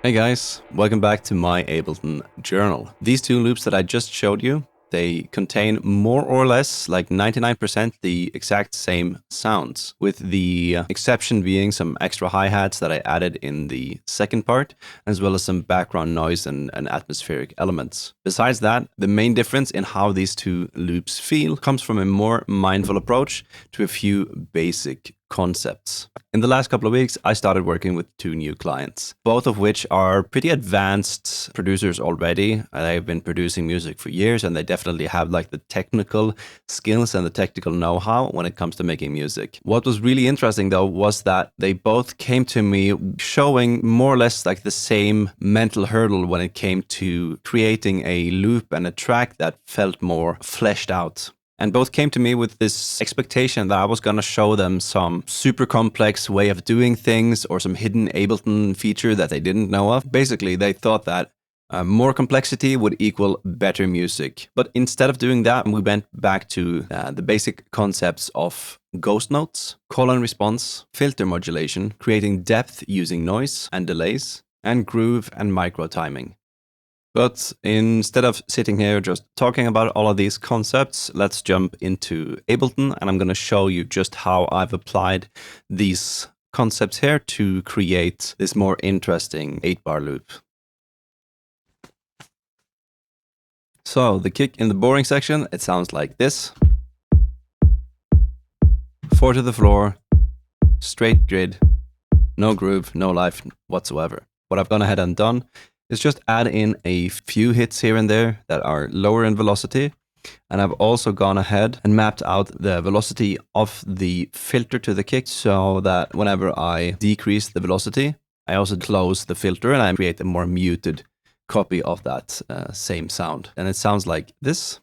Hey guys, welcome back to my Ableton journal. These two loops that I just showed you, they contain more or less, like 99%, the exact same sounds, with the exception being some extra hi-hats that I added in the second part, as well as some background noise and atmospheric elements. Besides that, the main difference in how these two loops feel comes from a more mindful approach to a few basic concepts. In the last couple of weeks, I started working with two new clients, both of which are pretty advanced producers already. They've been producing music for years, and they definitely have like the technical skills and the technical know-how when it comes to making music. What was really interesting though was that they both came to me showing more or less like the same mental hurdle when it came to creating a loop and a track that felt more fleshed out. And both came to me with this expectation that I was going to show them some super complex way of doing things or some hidden Ableton feature that they didn't know of. Basically, they thought that more complexity would equal better music. But instead of doing that, we went back to the basic concepts of ghost notes, call and response, filter modulation, creating depth using noise and delays, and groove and micro timing. But instead of sitting here just talking about all of these concepts, let's jump into Ableton, and I'm going to show you just how I've applied these concepts here to create this more interesting 8-bar loop. So the kick in the boring section, it sounds like this. 4 to the floor, straight grid, no groove, no life whatsoever. What I've gone ahead and done is just add in a few hits here and there that are lower in velocity. And I've also gone ahead and mapped out the velocity of the filter to the kick so that whenever I decrease the velocity, I also close the filter and I create a more muted copy of that same sound. And it sounds like this.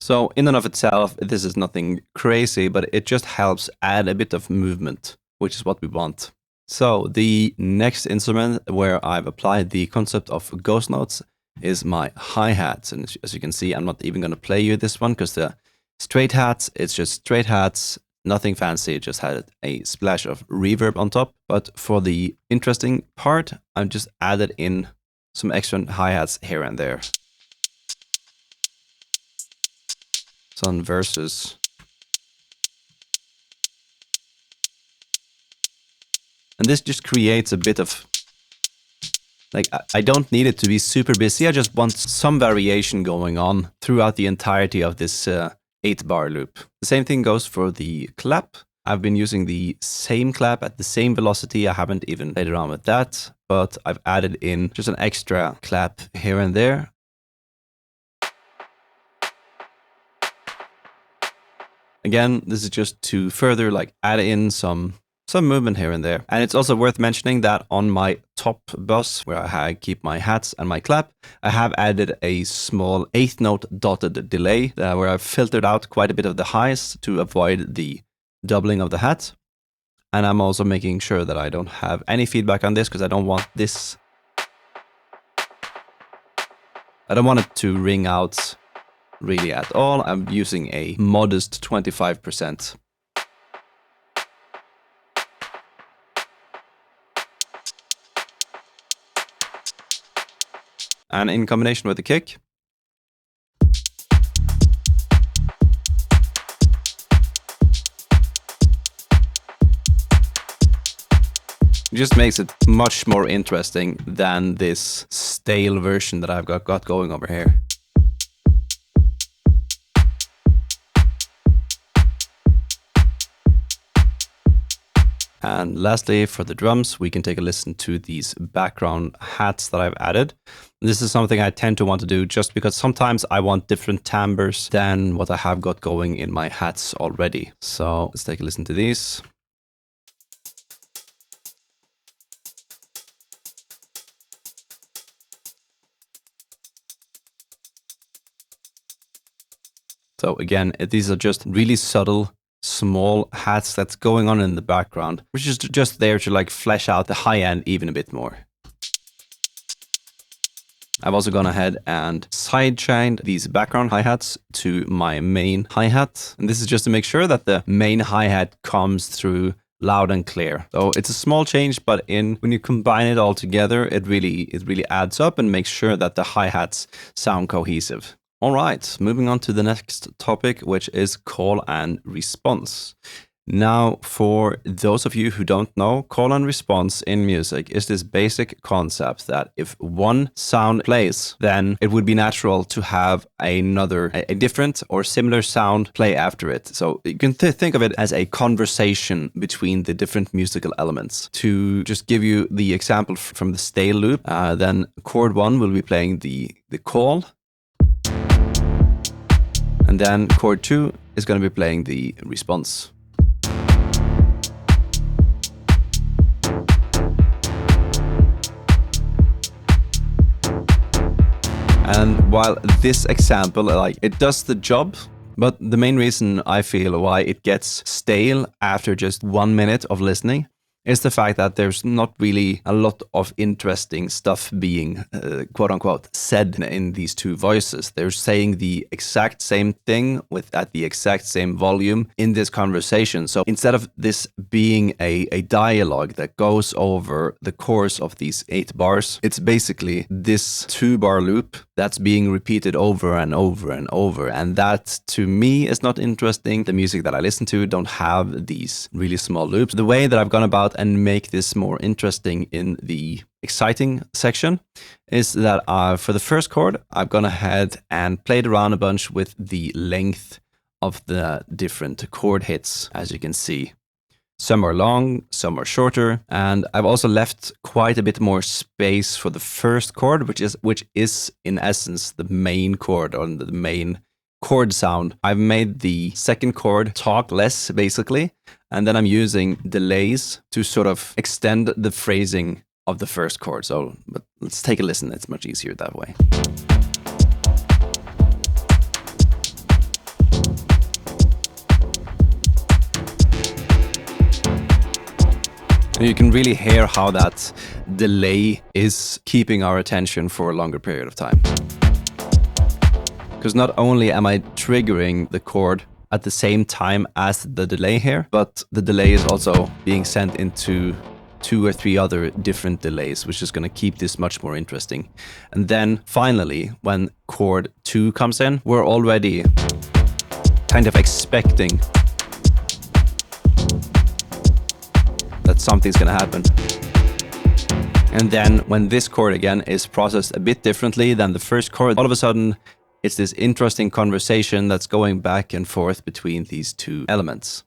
So in and of itself, this is nothing crazy, but it just helps add a bit of movement, which is what we want. So the next instrument where I've applied the concept of ghost notes is my hi-hats. And as you can see, I'm not even going to play you this one because the straight hats, it's just straight hats, nothing fancy, just had a splash of reverb on top. But for the interesting part, I've just added in some extra hi-hats here and there. Some verses. And this just creates a bit of, like, I don't need it to be super busy. I just want some variation going on throughout the entirety of this 8-bar loop. The same thing goes for the clap. I've been using the same clap at the same velocity. I haven't even played around with that, but I've added in just an extra clap here and there. Again, this is just to further like add in some movement here and there. And it's also worth mentioning that on my top bus, where I keep my hats and my clap, I have added a small 8th note dotted delay where I've filtered out quite a bit of the highs to avoid the doubling of the hat. And I'm also making sure that I don't have any feedback on this because I don't want this. I don't want it to ring out really at all. I'm using a modest 25%. And in combination with the kick, it just makes it much more interesting than this stale version that I've got going over here. And lastly, for the drums, we can take a listen to these background hats that I've added. This is something I tend to want to do just because sometimes I want different timbres than what I have got going in my hats already. So let's take a listen to these. So again, these are just really subtle, small hats that's going on in the background, which is just there to like flesh out the high end even a bit more. I've also gone ahead and sidechained these background hi-hats to my main hi-hat. And this is just to make sure that the main hi-hat comes through loud and clear. So it's a small change, but when you combine it all together, it really adds up and makes sure that the hi-hats sound cohesive. All right, moving on to the next topic, which is call and response. Now, for those of you who don't know, call and response in music is this basic concept that if one sound plays, then it would be natural to have a different or similar sound play after it. So you can think of it as a conversation between the different musical elements. To just give you the example from the stay loop, then chord 1 will be playing the call, and then chord 2 is going to be playing the response. And while this example, it does the job, but the main reason I feel why it gets stale after just 1 minute of listening is the fact that there's not really a lot of interesting stuff being, quote unquote, said in these two voices. They're saying the exact same thing at the exact same volume in this conversation. So instead of this being a dialogue that goes over the course of these 8 bars, it's basically this 2-bar loop that's being repeated over and over and over. And that, to me, is not interesting. The music that I listen to don't have these really small loops. The way that I've gone about and make this more interesting in the exciting section is that for the first chord, I've gone ahead and played around a bunch with the length of the different chord hits, as you can see. Some are long, some are shorter, and I've also left quite a bit more space for the first chord, which is in essence the main chord, or the main chord sound. I've made the second chord talk less, basically, and then I'm using delays to sort of extend the phrasing of the first chord. But let's take a listen. It's much easier that way. And you can really hear how that delay is keeping our attention for a longer period of time. Because not only am I triggering the chord at the same time as the delay here, but the delay is also being sent into 2 or 3 other different delays, which is going to keep this much more interesting. And then finally, when chord 2 comes in, we're already kind of expecting that something's going to happen. And then when this chord again is processed a bit differently than the first chord, all of a sudden it's this interesting conversation that's going back and forth between these 2 elements.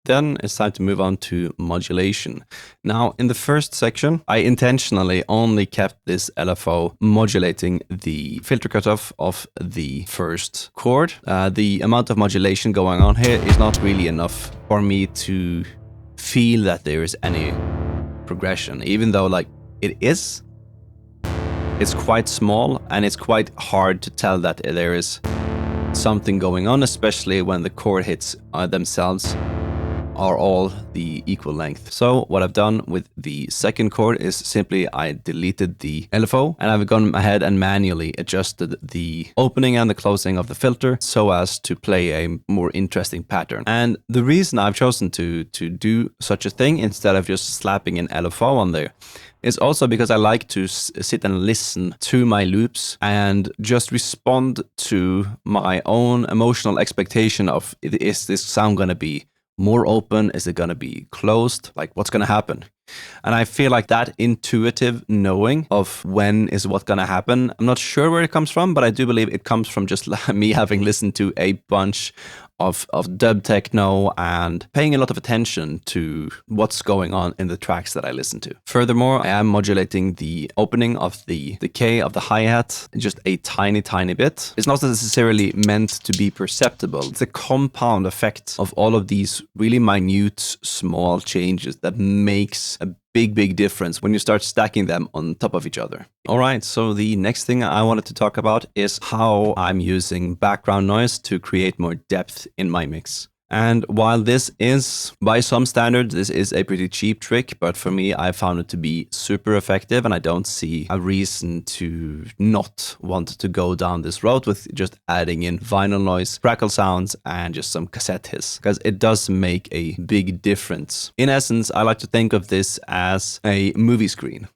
Then it's time to move on to modulation. Now, in the first section, I intentionally only kept this LFO modulating the filter cutoff of the first chord. The amount of modulation going on here is not really enough for me to feel that there is any progression, even though it's quite small and it's quite hard to tell that there is something going on, especially when the chord hits themselves are all the equal length. So what I've done with the second chord is simply I deleted the LFO and I've gone ahead and manually adjusted the opening and the closing of the filter so as to play a more interesting pattern. And the reason I've chosen to do such a thing instead of just slapping an LFO on there is also because I like to sit and listen to my loops and just respond to my own emotional expectation of, is this sound going to be more open? Is it going to be closed? What's going to happen? And I feel like that intuitive knowing of when is what going to happen, I'm not sure where it comes from, but I do believe it comes from just me having listened to a bunch of dub techno and paying a lot of attention to what's going on in the tracks that I listen to. Furthermore, I am modulating the opening of the K of the hi-hat just a tiny bit. It's not necessarily meant to be perceptible. It's a compound effect of all of these really minute, small changes that makes a big difference when you start stacking them on top of each other. All right, so the next thing I wanted to talk about is how I'm using background noise to create more depth in my mix. And while this is, by some standards, this is a pretty cheap trick, but for me, I found it to be super effective, and I don't see a reason to not want to go down this road with just adding in vinyl noise, crackle sounds, and just some cassette hiss, because it does make a big difference. In essence, I like to think of this as a movie screen.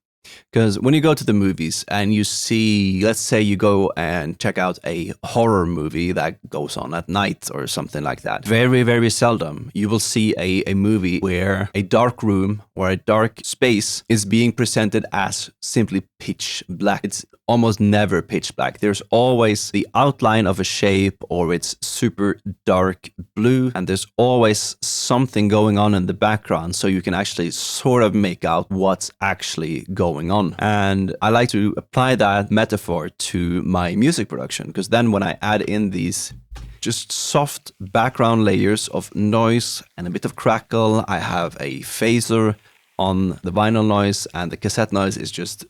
Because when you go to the movies and you see, let's say you go and check out a horror movie that goes on at night or something like that, very, very seldom you will see a movie where a dark room or a dark space is being presented as simply pitch black. It's almost never pitch black. There's always the outline of a shape, or it's super dark blue, and there's always something going on in the background, so you can actually sort of make out what's actually going on. And I like to apply that metaphor to my music production, because then when I add in these just soft background layers of noise and a bit of crackle, I have a phaser on the vinyl noise, and the cassette noise is just,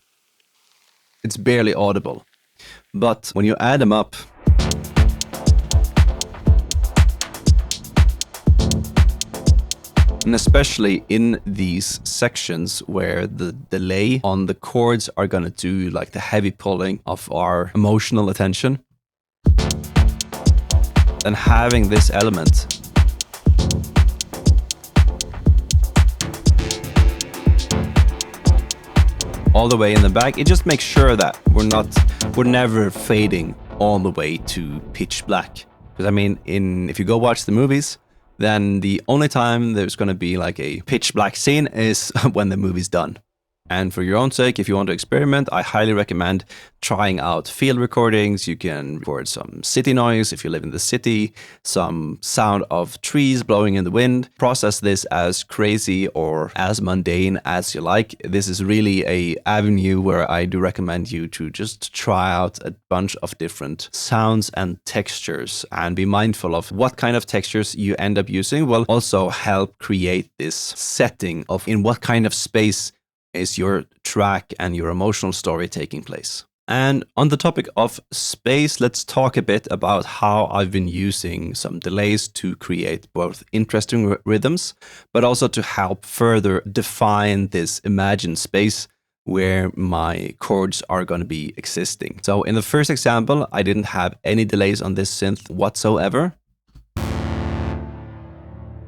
it's barely audible. But when you add them up, and especially in these sections where the delay on the chords are going to do like the heavy pulling of our emotional attention, then having this element all the way in the back, it just makes sure that we're never fading all the way to pitch black. Because I mean, if you go watch the movies, then the only time there's going to be like a pitch black scene is when the movie's done. And for your own sake, if you want to experiment, I highly recommend trying out field recordings. You can record some city noise if you live in the city, some sound of trees blowing in the wind. Process this as crazy or as mundane as you like. This is really an avenue where I do recommend you to just try out a bunch of different sounds and textures, and be mindful of what kind of textures you end up using will also help create this setting of in what kind of space is your track and your emotional story taking place. And on the topic of space, let's talk a bit about how I've been using some delays to create both interesting rhythms, but also to help further define this imagined space where my chords are going to be existing. So in the first example, I didn't have any delays on this synth whatsoever.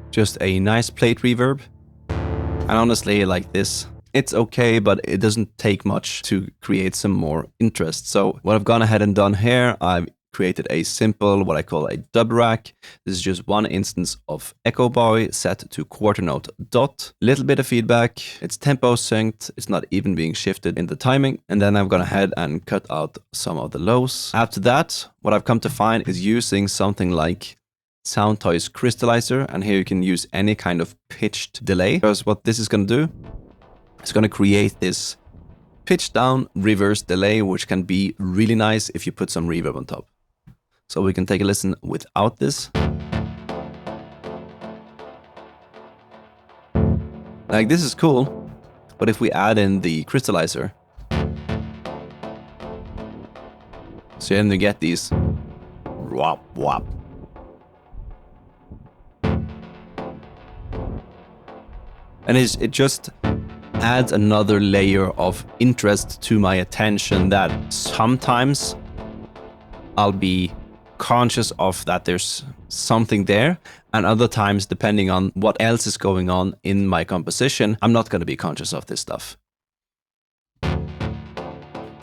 Just a nice plate reverb. And honestly, like this, it's okay, but it doesn't take much to create some more interest. So what I've gone ahead and done here, I've created a simple, what I call a dub rack. This is just one instance of Echo Boy set to quarter note dot. Little bit of feedback. It's tempo synced. It's not even being shifted in the timing. And then I've gone ahead and cut out some of the lows. After that, what I've come to find is using something like Soundtoys Crystallizer. And here you can use any kind of pitched delay. Because what this is going to do, it's going to create this pitch down reverse delay, which can be really nice if you put some reverb on top. So we can take a listen without this. Like, this is cool, but if we add in the crystallizer, so then you get these whop whop. And it just adds another layer of interest to my attention that sometimes I'll be conscious of that there's something there, and other times, depending on what else is going on in my composition, I'm not going to be conscious of this stuff.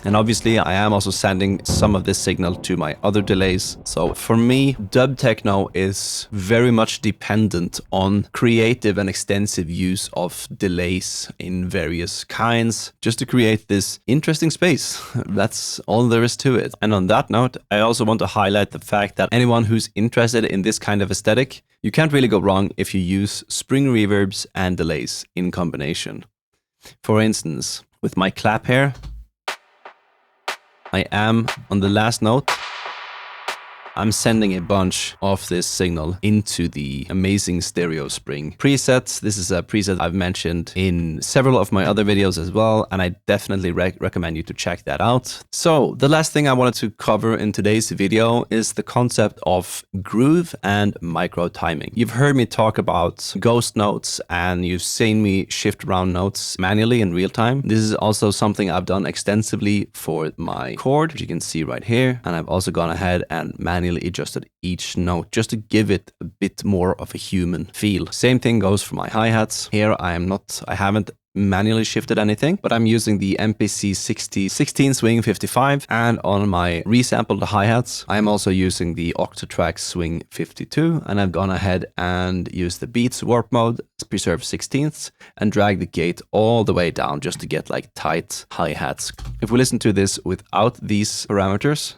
And obviously, I am also sending some of this signal to my other delays. So for me, dub techno is very much dependent on creative and extensive use of delays in various kinds, just to create this interesting space. That's all there is to it. And on that note, I also want to highlight the fact that anyone who's interested in this kind of aesthetic, you can't really go wrong if you use spring reverbs and delays in combination. For instance, with my clap here, I am on the last note. I'm sending a bunch of this signal into the amazing stereo spring presets. This is a preset I've mentioned in several of my other videos as well, and I definitely recommend you to check that out. So the last thing I wanted to cover in today's video is the concept of groove and micro timing. You've heard me talk about ghost notes, and you've seen me shift around notes manually in real time. This is also something I've done extensively for my chord, which you can see right here. And I've also gone ahead and manually adjusted each note just to give it a bit more of a human feel. Same thing goes for my hi-hats. Here I haven't manually shifted anything, but I'm using the MPC 16 Swing 55, and on my resampled hi-hats I'm also using the Octatrack Swing 52, and I've gone ahead and used the Beats warp mode, preserve 16ths, and drag the gate all the way down just to get like tight hi-hats. If we listen to this without these parameters,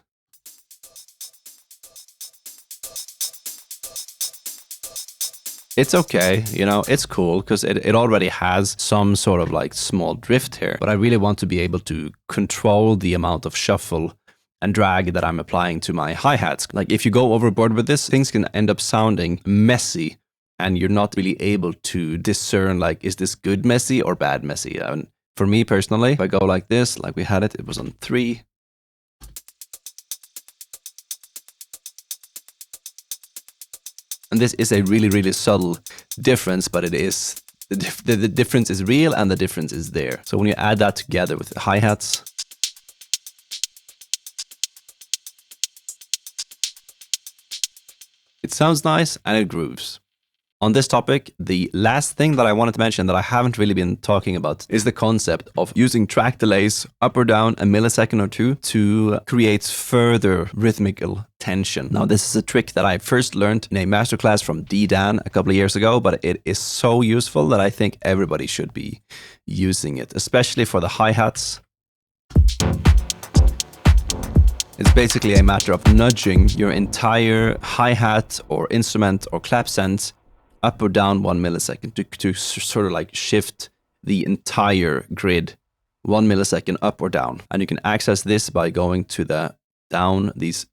it's okay, you know, it's cool because it already has some sort of like small drift here, but I really want to be able to control the amount of shuffle and drag that I'm applying to my hi-hats. Like if you go overboard with this, things can end up sounding messy and you're not really able to discern like, is this good messy or bad messy? And for me personally, if I go like this, like we had it was on 3. And this is a really, really subtle difference, but it is, the difference is real and the difference is there. So when you add that together with the hi-hats, it sounds nice and it grooves. On this topic, the last thing that I wanted to mention that I haven't really been talking about is the concept of using track delays up or down a millisecond or two to create further rhythmical tension. Now, this is a trick that I first learned in a masterclass from Dan a couple of years ago, but it is so useful that I think everybody should be using it, especially for the hi-hats. It's basically a matter of nudging your entire hi-hat or instrument or clap sense up or down 1 millisecond to sort of like shift the entire grid 1 millisecond up or down. And you can access this by going to the down these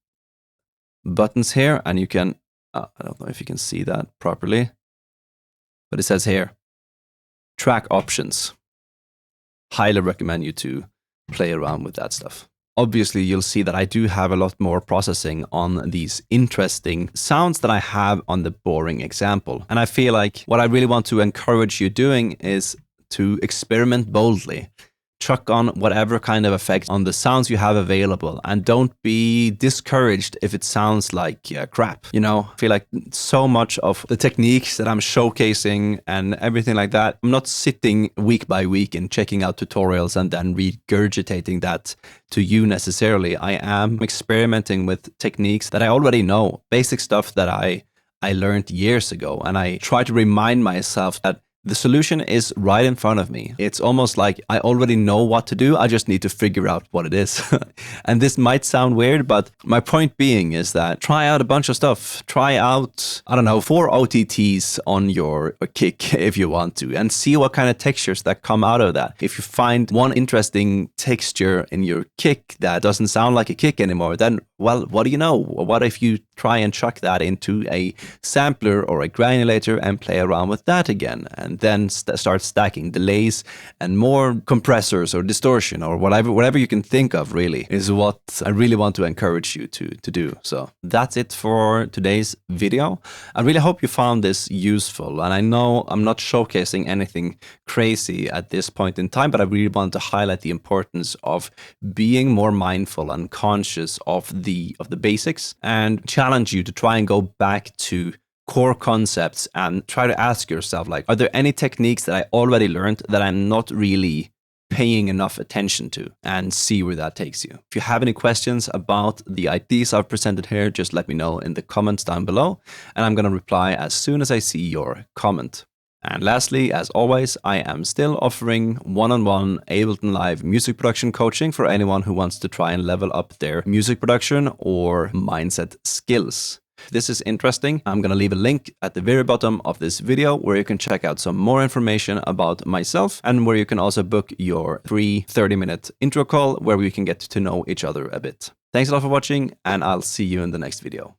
buttons here, and you can, I don't know if you can see that properly, but it says here, track options. Highly recommend you to play around with that stuff. Obviously, you'll see that I do have a lot more processing on these interesting sounds than I have on the boring example. And I feel like what I really want to encourage you doing is to experiment boldly. Chuck on whatever kind of effect on the sounds you have available, and don't be discouraged if it sounds like crap. You know, I feel like so much of the techniques that I'm showcasing and everything like that, I'm not sitting week by week and checking out tutorials and then regurgitating that to you necessarily. I am experimenting with techniques that I already know, basic stuff that I learned years ago, and I try to remind myself that the solution is right in front of me. It's almost like I already know what to do. I just need to figure out what it is. And this might sound weird, but my point being is that try out a bunch of stuff. Try out, I don't know, 4 OTTs on your kick if you want to, and see what kind of textures that come out of that. If you find one interesting texture in your kick that doesn't sound like a kick anymore, then, well, what do you know? What if you try and chuck that into a sampler or a granulator and play around with that again? And then start stacking delays and more compressors or distortion or whatever you can think of, really, is what I really want to encourage you to do. So that's it for today's video. I really hope you found this useful. And I know I'm not showcasing anything crazy at this point in time, but I really want to highlight the importance of being more mindful and conscious of the basics, and challenge you to try and go back to core concepts and try to ask yourself, like, are there any techniques that I already learned that I'm not really paying enough attention to, and see where that takes you. If you have any questions about the ideas I've presented here, just let me know in the comments down below, and I'm going to reply as soon as I see your comment. And lastly, as always, I am still offering one-on-one Ableton Live music production coaching for anyone who wants to try and level up their music production or mindset skills. If this is interesting, I'm going to leave a link at the very bottom of this video where you can check out some more information about myself, and where you can also book your free 30-minute intro call where we can get to know each other a bit. Thanks a lot for watching, and I'll see you in the next video.